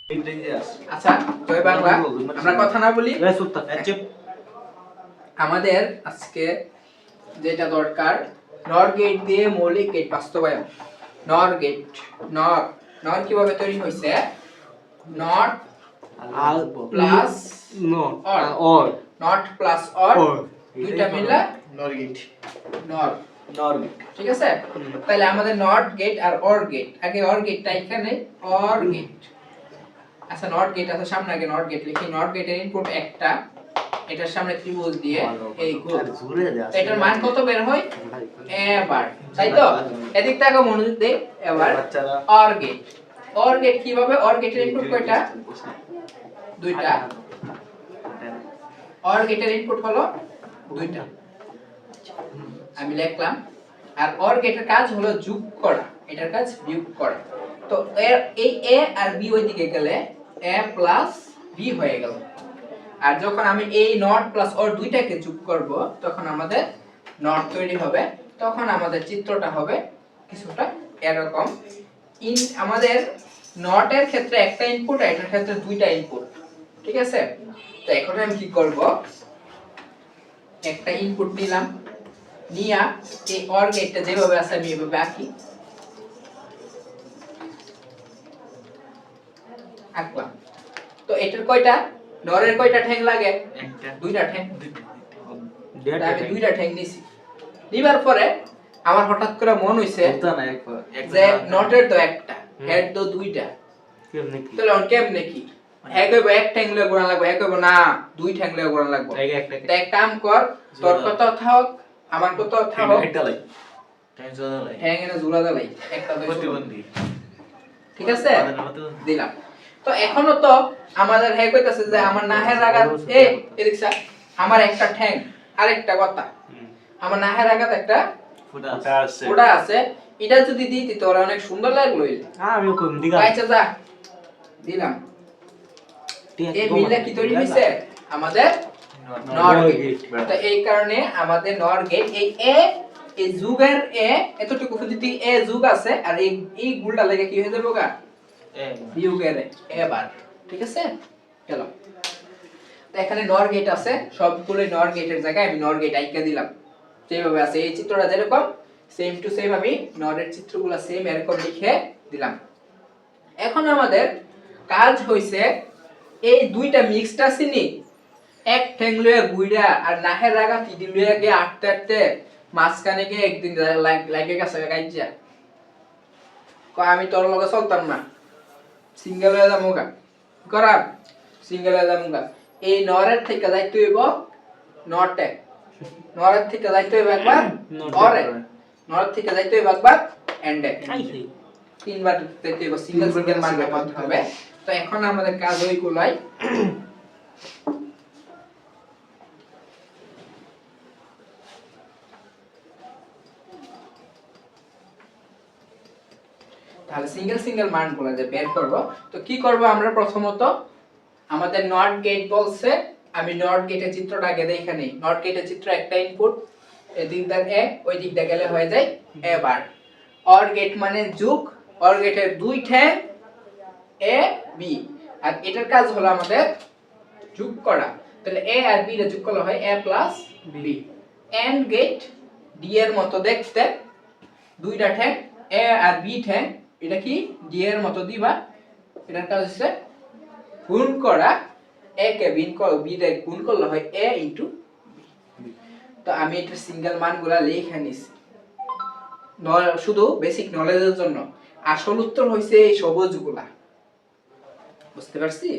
আচ্ছা জয় বাংলা। আমরা কথা না বলি, আমাদের আজকে যেটা দরকার নর গেট দিয়ে মৌলিক গেট বাস্তবায়ন। নর গেট, নর নর কিভাবে তৈরি হয়েছে? Not plus or, not plus or দুইটা মিলে নর গেট, নর নর গেট। ঠিক আছে, তাহলে আমাদের নট গেট আর অর গেট, আগে অর গেটটা এখানে অর গেট। আচ্ছা নট গেট আছে সামনে, আগে নট গেট লিখি। নট গেটের ইনপুট একটা, এটার সামনে ত্রিভুজ দিয়ে এই গোল, এটার মান কত বের হয়? এবার তাই তো, এদিক থেকে মনোযোগ দেই। এবার অর গেট, অর গেট কিভাবে? অর গেটের ইনপুট কয়টা? দুইটা। অর গেটের ইনপুট হলো দুইটা, আমি লিখলাম। আর অর গেটের কাজ হলো যোগ করা, এটার কাজ বিয়োগ করা। তো এই a আর b ওইদিকে গেলে a প্লাস b হয়ে গেল। আর যখন আমি এই নট প্লাস অর দুইটাকে যোগ করব তখন আমাদের নট তৈরি হবে। তখন আমাদের চিত্রটা হবে কিছুটা এরকম। আমাদের নটের ক্ষেত্রে একটা ইনপুট, আর এটার ক্ষেত্রে দুইটা ইনপুট। ঠিক আছে, তো এখন আমি কি করব? একটা ইনপুট নিলাম, নিয়া এই অর গেটটা যেভাবে আছে আমি এভাবে আঁকলাম। তো এটার কয়টা, নরের কয়টা ঠ্যাং লাগে? একটা, দুইটা ঠ্যাং। আমি দুইটা ঠ্যাং নিছি। নিবার পরে আমার হঠাৎ করে মন হইছে যে নটের তো একটা, হেড তো দুইটা, তাহলে অন কেমনে কি? এক হইব এক ঠ্যাং লয়ে গোড়া লাগবে, এক হইব না দুই ঠ্যাং লয়ে গোড়া লাগবে। তো এক কাম কর, তোর কত থাক আমার কত থাক, একটা লাই ঠ্যাং এনে জোড়া দালাই একটা প্রতিবন্ধী। ঠিক আছে, দিলাম। তো এখনো তো আমাদের হ্যাঁ কইতাছে যে আমার নাহের আঘাত এদিকছা আমার একটা ঠ্যাং আরেকটা কথা, আমার নাহের আঘাত একটা ফোঁটা আছে। এটা যদি দিতি তোর অনেক সুন্দর লাগলো। আমি কম দিগা আচ্ছা যা দিলাম। এই মিলটা কি তৈরি হইছে? আমাদের নর গেট। তো এই কারণে আমাদের নর গেট এই এই যুগের এতটুকু যদি যুগ আছে আর এই গুলটা লাগে কি হয়ে যাবে গা বিয়োগের এবার। ঠিক আছে, চলো। তো এখানে নর গেট আছে, সবগুলো নর গেটের জায়গায় আমি নর গেট আইকা দিলাম। যেভাবে আছে এই চিত্রটা যেরকম সেম টু সেম আমি নরের চিত্রগুলো সেম এরকম লিখে দিলাম। এখন আমাদের কাজ হইছে এই দুইটা মিক্সড আছে নি, এক ঠ্যাং লয়ে গুইড়া আর নাহের রাগা তিদি লয়ে গিয়ে আটতে আটতে মাঝখানে গিয়ে একদিন লাগে গেছে গাইজা আমি তোর লগে চলতাম না, সিঙ্গেল হয়ে যাবো গা করাম, সিঙ্গেল হয়ে যাবো গা। এই নরের থেকে যাইতে হইব নটে, নরের থেকে যাইতে হইব একবার নরে, নরের থেকে যাইতে হইব একবার এন্ডে, তিনবার যাইতে হইব, সিঙ্গেল সিঙ্গেল মান করতে হবে। তো এখন আমাদের কাজ ওইগুলাই। তাহলে সিঙ্গেল সিঙ্গেল মানগুলো যে বের করব, তো কি করব আমরা? প্রথমত আমাদের নট গেট বলছে, আমি নট গেটের চিত্রটা আগে দেখে নেই। নট গেটের চিত্র একটা ইনপুট, এদিক দা এ ওই দিক দা গেলে হয়ে যায় এবার। অর গেট মানে যোগ, অর গেটের দুই ঠ্যাং এ বি, আর এটার কাজ হলো আমাদের যোগ করা। তাহলে এ আর বি এর যোগ করলে হয় A plus B. And gate D এর মতো দেখতে, দুইটা ঠ্যাং এ আর বি ঠ্যাং, এটা কি ডি এর মতো দিবা। এটার কাজ হচ্ছে গুণ করা, এ কে বি রে গুণ করলে হয় এ ইনটু বি। তো আমি এটা সিঙ্গেল মানগুলা লিখে নিছি শুধু বেসিক নলেজের জন্য। আসল উত্তর হইছে এই সবুজগুলা, বুঝতে পারছি?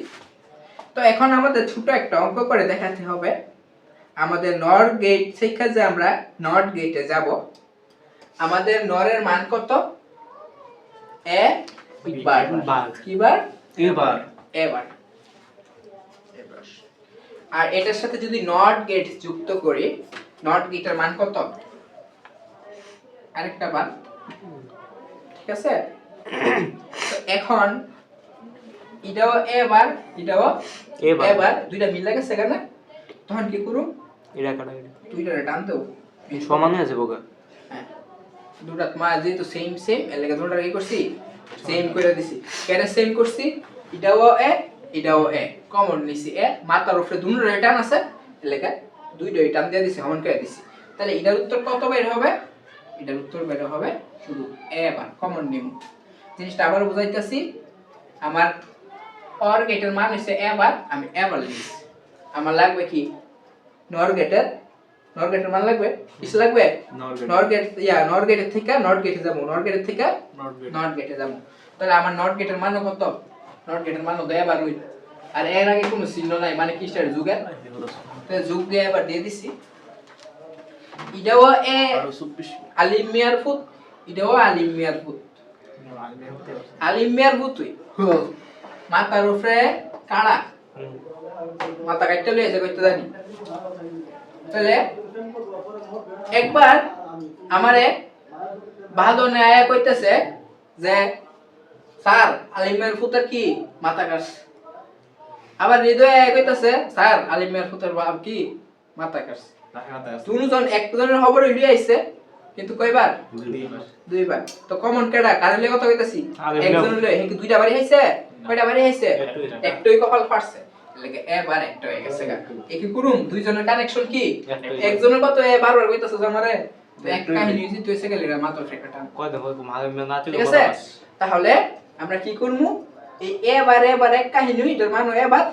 তো এখন আমাদের ছোট একটা অঙ্ক করে দেখাতে হবে। আমাদের নর গেট থেকে যে আমরা নট গেটে যাব, আমাদের নরের মান কত? এ বার, কি বার? এবার, এবার। আর এটার সাথে যদি নট গেট যুক্ত করি, নট গেটের মান কত? আরেকটা বার। ঠিক আছে, তো এখন এটাও এবার এটাও এবার, দুইটা মিলে গেছে কেন? তখন কি করব? এটা কাটা দুইটা টান দাও, সমান হয়ে যাবে গা। হ্যাঁ, দুটা মা যেহেতু সেম সেম এর লাগি দুটা কি করছি সেম করে দিছি। কেন সেম করছি? এটাও এ কমন নিছি এ মাথার উপরে দুটো টান আছে লেখা দুইটা টান দিয়ে দিছি সমান করে দিছি তাহলে এটার উত্তর কত বের হবে এটার উত্তর বের হবে শুধু এ বার কমন নিম জিনিসটা আবার বুঝাইতাছি আমার অর গেটের মান হইছে এ বার আমি এ বার লিখছি আমার লাগবে কি নর গেটের মান লাগবে কিস লাগবে নর গেটের থেকে নট গেটে যাব নট গেটের থেকে নট গেটে যাব তাহলে আমার নট গেটের মান কত নট গেটের মান তো এবার হইল আর এর আগে কোনো চিহ্ন নাই মানে কি স্টার যুগে তাহলে যুগ দিয়ে এবার দিয়ে দিছি এটাও এ আলিম মিয়ার ফুট এটাও আলিম মিয়ার ফুট তুই মাথার উপরে কাড়া মাথা কাটতে লইছে কইতে জানি তাহলে একবার আমারে বাদনে আয়া কইতেছে যে স্যার আলিমের ফুতের কি মাথা কাটছে আবার হৃদয় আয়া কইতেছে স্যার আলিমের ফুতের বাপ কি মাথা কাটছে দুজন একজনের খবর হইলি আইছে কিন্তু কয়বার দুইবার তো কমন কেডা কারে কথা কইতাছি একজন লই হে কি দুইটা বাড়ি হইছে কয়টা বাড়ি হইছে একটাই কপাল ফাটছে লাগে এবার একটা হয়ে গেছে গা কি করুম দুইজনের কানেকশন কি একজনের কত এ বারবার কইতাছে আমারে তো এক কাহিনী হইছে তুই এসে গেলি মাত্র ফেকাটা কয় দেখো না ঠিক আছে তাহলে আমরা কি করমু এই এবার এক কাহিনী এটার মানে এবার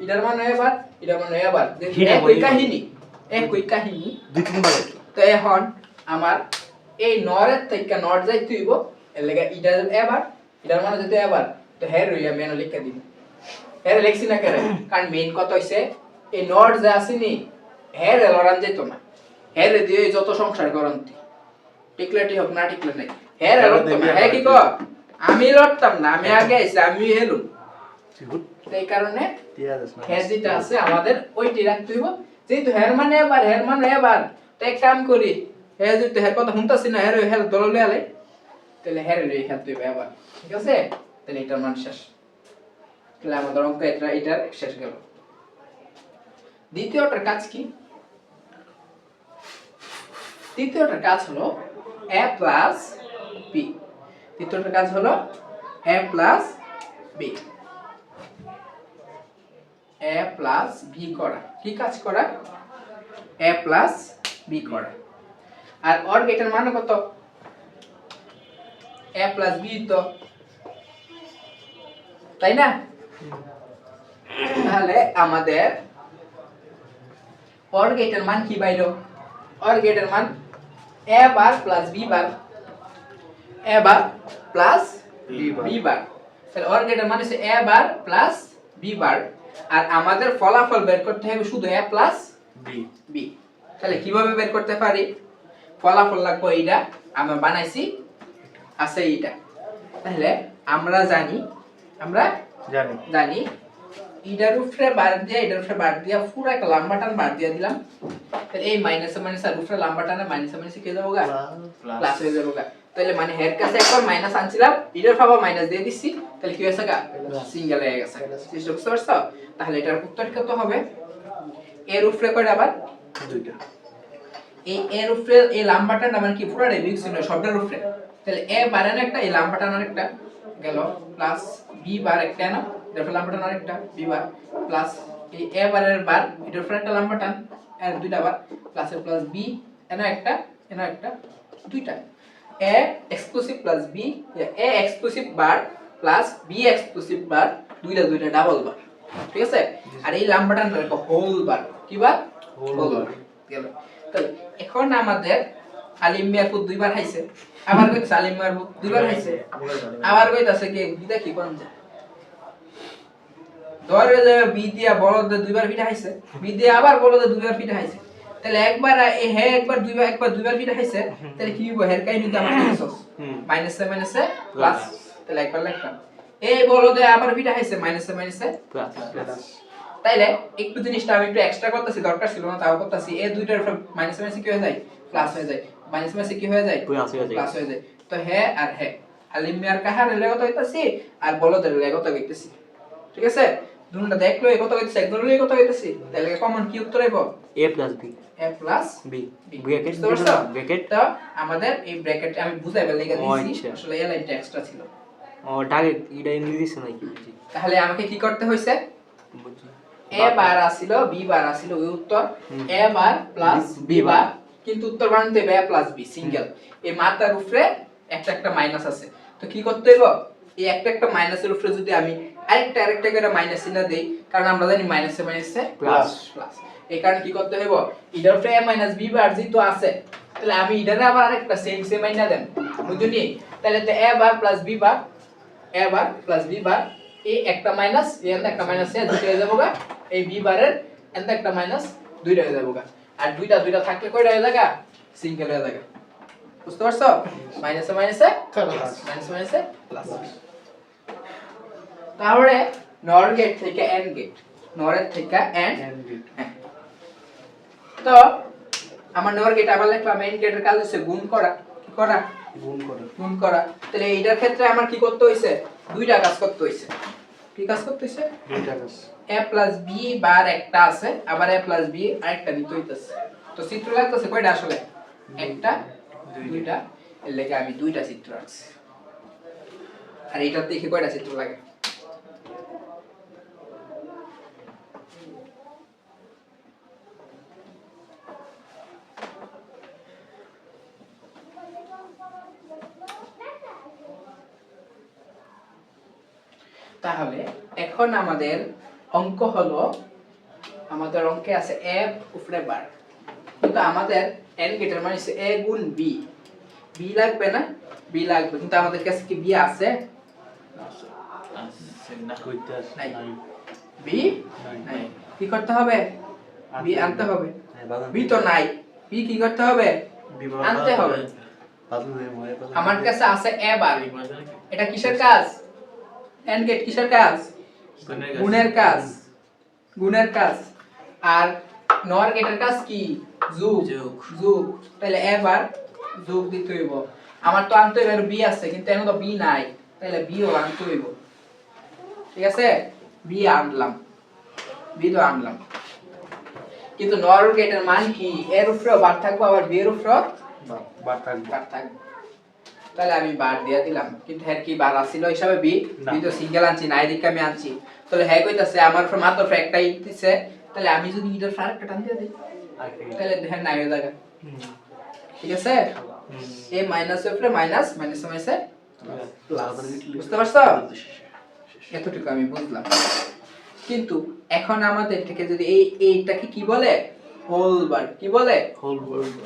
এটার মানে এবার এটার মানে এবার একই কাহিনী দুই তিনবার তো এখন আমার এই নরের থেকে নট যাইতে হইব এর লাগা এবার এটার মানে যদি এবার তো হের হইয়া মেন লিখে দিব হের লিখছি না করে কারণ মেইন কথা হইছে এই নট যে আসেনি হের লড়ান যেত না হের দিয়ে যত সংসার করন্তি টিকলাটি হোক না টিকলে নাই হের লড়তো না হে কি কো আমি লড়তাম না আমি আগে আইছি আমি হেলুম এই কারণে হের যেটা আছে আমাদের ওইটি রাখতে হইব যেহেতু হের মানে এবার তো এক কাম করি হে যদি হের কথা শুনতাছি না হের দল লইলে তাহলে হের লই খেলতে হইব এবার ঠিক আছে তাহলে এটা মান শেষ তাহলে আমাদের অঙ্ক এটার শেষ গেল দ্বিতীয়টার কাজ কি দ্বিতীয়টার কাজ হলো a plus b দ্বিতীয়টার কাজ হলো a plus b a plus b করা কি কাজ করা a plus b করা আর OR গেটের মান কত a plus b তো তাই না তাহলে আমাদের OR গেটের মান কি বাইলো OR গেটের মান a bar plus b bar a bar plus b বার তাহলে OR গেটের মান হচ্ছে a বার plus b বার আর আমাদের ফলাফল বের করতে হবে শুধু a plus b তাহলে কিভাবে বের করতে পারি ফলাফল লাগবে এইটা আমরা বানাইছি আছে এইটা তাহলে আমরা জানি এটার উপরে বার দিয়া পুরো একটা লম্বা টান বার দিয়া দিলাম তাহলে এই মাইনাসে আর উপরে লম্বা টানে মাইনাসে কি যাবো গা প্লাস হয়ে যাবো গা তাহলে মানে হের কাছে একবার মাইনাস আনছিলাম এটার পাওয়া মাইনাস দিয়ে দিছি তাহলে কি হয়েছে গা সিঙ্গেল হয়ে গেছে বুঝতে পারছো তাহলে এটার উত্তর কত হবে এর উপরে কয়টা আবার দুইটা এই এর উপরে এই লম্বা টান মানে কি পুরোটাই বিকশন সবটার উপরে তাহলে এ বারের একটা এই লম্বা টান আরেকটা গেল প্লাস বি বার একটা না এর লম্বা টান আরেকটা বি বার প্লাস এই এ বারের বার এটার উপরে একটা লম্বা টান আর দুইটা বার প্লাস এর প্লাস বি এনা একটা দুইটা A exclusive plus B A exclusive bar plus B exclusive bar দুইটা ডাবল বার ঠিক আছে আর এই লম্বা টান একটা হোল বার কি বার হোল বার গেল তাহলে এখন আমাদের আলিম মিয়ার ফুট দুইবার খাইছে আবার কইতাছে আলিম মিয়ার ফুট দুইবার খাইছে আবার কইতাছে কি বিদা কি কোন যায় ধরে যে বি দিয়া বলদ দুইবার পিঠা খাইছে বি দিয়া আবার বলদ দুইবার পিঠা খাইছে তাহলে একবার হে একবার দুইবার পিঠা খাইছে তাহলে কি হইব হের কাই নিতে আমার মাইনাসে প্লাস তাহলে একবার লিখলাম এই বলদে আবার পিঠা খাইছে মাইনাসে প্লাস তাইলে একটু জিনিসটা আমি একটু এক্সট্রা করতেছি দরকার ছিল না তাও করতেছি এই দুইটার মাইনাসে কি হয়ে যায় প্লাস হয়ে যায় মাইনাসে কি হয়ে যায় প্লাস হয়ে যায় তো হে আর হে আলিম মিয়ার কাহার লেগত হইতাছি আর বলদের লেগত হইতাছি ঠিক আছে দুটোটা দেখলো এই কত হইতাছে একদম এই কত হইতাছি তাহলে কমন কি উত্তর আইবো a plus b ব্র্যাকেট তো আমাদের এই ব্র্যাকেট আমি বুঝাইবার লাগা দিছি আসলে এই লাইনটা এক্সট্রা ছিল ও ডাইরেক্ট এটা ইংলিশ নাকি বুঝি তাহলে আমাকে কি করতে হইছে বুঝি a বার আসিল b বার আসিল ওই উত্তর a বার প্লাস b বার কিন্তু উত্তর বানাতে হবে a প্লাস b সিঙ্গেল এই মাত্রার উপরে একটা একটা মাইনাস আছে তো কি করতে হইব এই একটা একটা মাইনাসের উপরে যদি আমি আরেকটা করে মাইনাস চিহ্ন দেই কারণ আমরা জানি মাইনাসে মাইনাসে প্লাস প্লাস এই কারণে কি করতে হইব এটার উপরে a মাইনাস b বার যেহেতু আছে তাহলে আমি এটারে আবার আরেকটা সেম মাইনা দেন বুঝুনি তাহলে তো a bar plus b bar a bar plus b বার এই একটা মাইনাস এই একটা মাইনাস এ দুটো হয়ে যাবে এই b বারের এন্ড একটা মাইনাস দুইটা হয়ে যাবে আর দুইটা থাকলে কয়টা হয়ে যাবে সিঙ্গেল হয়ে যাবে বুঝতে পারছো মাইনাসে মাইনাসে প্লাস মাইনাসে প্লাস তাহলে নর গেট থেকে এন্ড গেট নরের থেকে এন্ড গেট তো আমার নর গেট আবার লিখলাম এন্ড গেটের কাজ হচ্ছে গুণ করা কি করা গুণ করা তাহলে এইটার ক্ষেত্রে আমার কি করতে হইছে দুইটা কাজ করতে হইছে কি কাজ করতে হইছে দুইটা কাজ a + b বার একটা আছে আবার a + b আরেকটা নিতে হইতাছে তো চিত্র লাগতেছে কয়টা আসলে একটা দুইটা এর লাগি আমি দুইটা চিত্র রাখছি আর এইটা দেখে কয়টা চিত্র লাগে তাহলে এখন আমাদের অঙ্ক হলো আমাদের অঙ্কে আছে a উপরে বার কিন্তু আমাদের n গেটের মানে হচ্ছে a গুণ b b লাগবে না b লাগবে কিন্তু আমাদের কাছে কি b আছে না কইতে নাই b নাই কি করতে হবে b আনতে হবে b তো নাই b কি করতে হবে আনতে হবে আমার কাছে আছে a বার এটা কিসের কাজ এন্ড গেট কিসের কাজ গুণের কাজ আর নর গেটের কাজ কি যোগ তাহলে এবার যোগ দিতে হইব আমার তো আনতে হইব বি আছে কিন্তু এখন তো বি নাই তাহলে বি ও আনতে হইব ঠিক আছে বি আনলাম কিন্তু নর গেটের মান কি এর উপরে বার থাকবে আবার বি এর উপরে বার থাকবে তাহলে আমি বার দিয়া দিলাম কিন্তু হ্যাঁ কি বার আসিল হিসাবে বি তো সিঙ্গেল আনছি না এদিকে আমি আনছি তাহলে হ্যাঁ কইতাছে আমার উপর মাত্র একটাই দিছে তাহলে আমি যদি ইটার ফারাকটা টান দিয়ে দেই তাহলে হ্যাঁ নাই হয়ে যাবে ঠিক আছে এই মাইনাস এর উপরে মাইনাস মাইনাসে প্লাস বুঝতে পারছো এতটুকু আমি বুঝলাম কিন্তু এখন আমাদের থেকে যদি এইটাকে কি বলে হোল বার কি বলে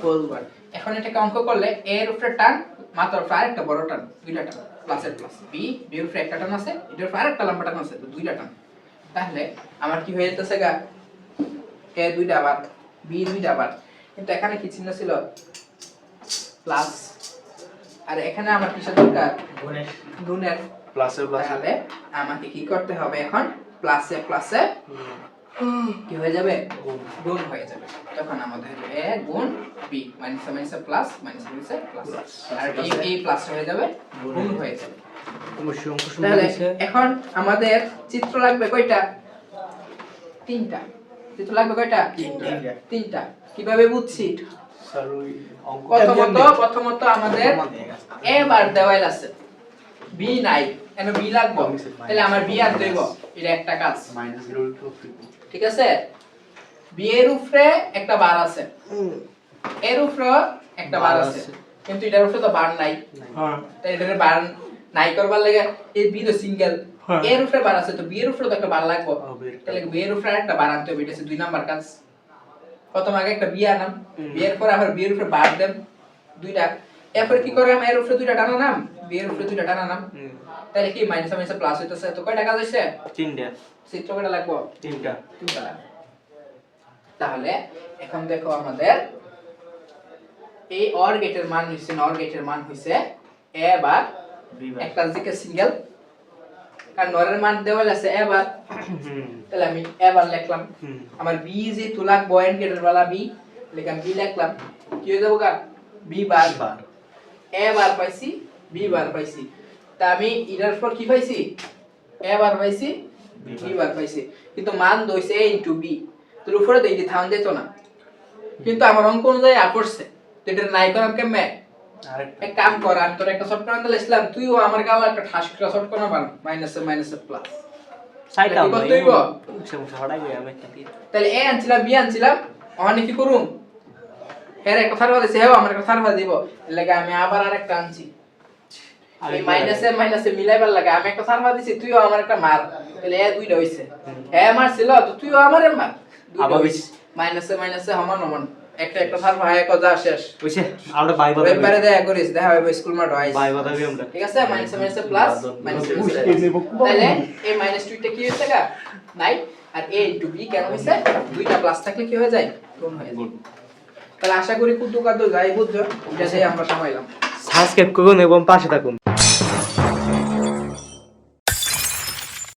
হোল বার এখন এটাকে অঙ্ক করলে এর উপরে টান মাত্র আরেকটা বড় টান দুইটা টান প্লাসের প্লাস বি এর উপরে একটা টান আছে এটার উপরে আরেকটা লম্বা টান আছে তো দুইটা টান তাহলে আমার কি হয়ে যেতেছে গা এ দুইটা বার বি দুইটা বার কিন্তু এখানে কি চিহ্ন ছিল প্লাস আর এখানে আমার কিসের দরকার গুণের প্লাসের তাহলে আমাকে কি করতে হবে এখন প্লাসে কি হয়ে যাবে গুণ হয়ে যাবে তখন আমাদের a গুণ b মাইনাসে প্লাস মাইনাসে প্লাস আর এই প্লাস হয়ে যাবে গুণ হয়ে যাবে তাহলে এখন আমাদের চিত্র লাগবে কয়টা তিনটা চিত্র লাগবে কয়টা তিনটা কিভাবে বুঝছি প্রথমত আমাদের a বার দেওয়াল আছে b নাই কেন b লাগবে তাহলে আমার b আর দেব এটা একটা কাজ ঠিক আছে b এর উপরে একটা বার আছে এর উপরে একটা বার আছে কিন্তু এটার উপরে তো বার নাই তাই এটার বার নাই করবার লাগে এই b তো সিঙ্গেল এর উপরে বার আছে তো b এর উপরে তো একটা বার লাগবে তাহলে b এর উপরে একটা বার আনতে হবে এটা হচ্ছে 2 নাম্বার কাজ প্রথম আগে একটা b আনাম b এর পরে আবার b এর উপরে বার দেন দুইটা এরপর কি করলাম এর উপরে দুইটা টানালাম b এর উপরে দুইটা টানালাম তাহলে কি মাইনাস মাইনাস প্লাস হইতাছে তো কয়টা কাজ হইছে তিনটা চিত্র কয়টা লাগবে তিনটা তাহলে এখন দেখো আমাদের এই অর গেটের মান হইছে নর গেটের মান হইছে a বার একটা দিকে সিঙ্গেল কারণ নরের মান দেওয়া আছে a বার তাহলে আমি a বার লিখলাম আমার b যে তুলাক বয়েন্ট গেটের वाला b লিখলাম b লিখলাম কি হয়ে যাবে গা b বার a বার পাইছি b বার পাইছি তা আমি এটার পর কি পাইছি a বার পাইছি b বার পাইছি কিন্তু মান দইছে a * b তোর উপরে দেই থাউন দিত না কিন্তু আমার অঙ্ক অনুযায়ী করছে তো এটা নাই করাম কেমনে আরেকটা এক কাম কর আর তোর একটা শর্ট করে দিলে ইসলাম তুইও আমার গাওয়া একটা ঠাস করে শর্ট করে বান মাইনাসে প্লাস সাইডটা কি করতে হইব? সমস্যা হড়াই গিয়ে আমি একটা দিই তাহলে এ আনছিলাম বি আনছিলাম ওখানে কি করুম এর একটা সার্ভা দিছে হেও আমার একটা সার্ভা দিব এর লাগি আমি আবার আরেকটা আনছি এই মাইনাসে মিলাইবার লাগে আমি একটা সার্ভা দিছি তুইও আমার একটা মার তাহলে এ দুইটা হইছে এ মারছিল তো তুইও আমারে মার দুইটা আবার হইছে মাইনাসে সমান একটা সার্ভা হয় কত শেষ বুঝছে আমরা ভাই বাবা ওয়েবারে দেখা করিস দেখা হবে স্কুল মাঠ হইছে ভাই বাবা আমরা ঠিক আছে মাইনাসে প্লাস মাইনাসে তাহলে এই মাইনাস 2 টা কি হইছে গা নাই আর a ইনটু b কেন হইছে দুইটা প্লাস থাকলে কি হয়ে যায় গুণ হয়ে যায় তাহলে আশা করি কুতু কাদু যাই বুঝছো এটা দিয়ে আমরা সামাইলাম সাবস্ক্রাইব করুন এবং পাশে থাকুন